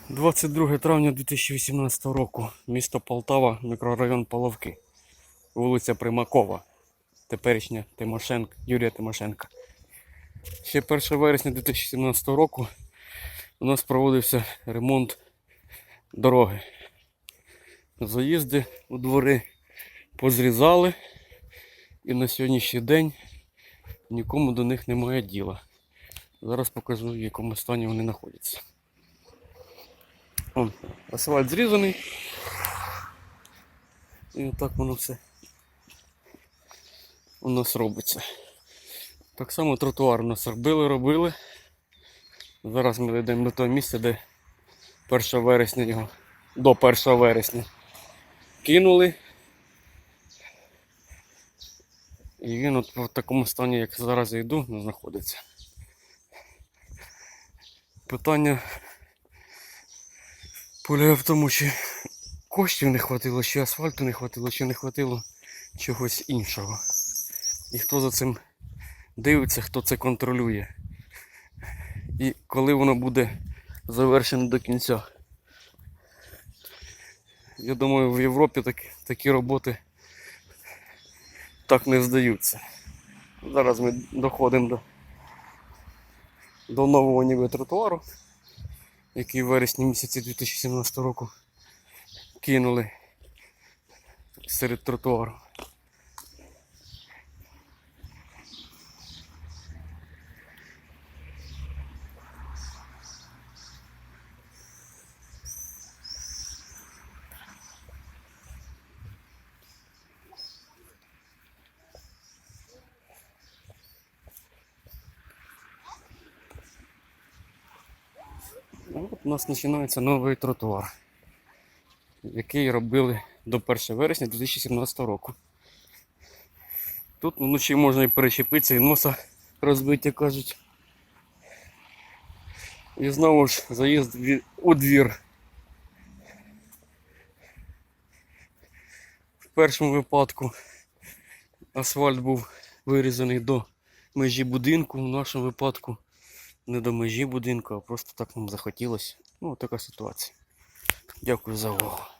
22 травня 2018 року. Місто Полтава, мікрорайон Половки. Вулиця Примакова. Теперішня Юрія Тимошенка. Ще 1 вересня 2017 року у нас проводився ремонт дороги. Заїзди у двори позрізали і на сьогоднішній день нікому до них немає діла. Зараз покажу, в якому стані вони знаходяться. Вон, асфальт зрізаний. І отак воно все у нас робиться. Так само тротуар у нас робили. Зараз ми дійдемо до того місця, де 1 вересня його, до 1 вересня кинули. І він от в такому стані, як зараз я йду, знаходиться. Питання полягає в тому, чи коштів не хватило, чи асфальту не хватило, чи не хватило чогось іншого. І хто за цим дивиться, хто це контролює. І коли воно буде завершено до кінця. Я думаю, в Європі такі роботи так не здаються. Зараз ми доходимо до нового ніби тротуару, який в вересні місяці 2017 року кинули серед тротуару. От у нас починається новий тротуар, який робили до 1 вересня 2017 року. Тут вночі можна і перечепитися, і носа розбити, кажуть. І знову ж заїзд у двір. В першому випадку асфальт був вирізаний до межі будинку, в нашому випадку не до межі будинку, а просто так нам захотілося. Ну, така ситуація. Дякую за увагу.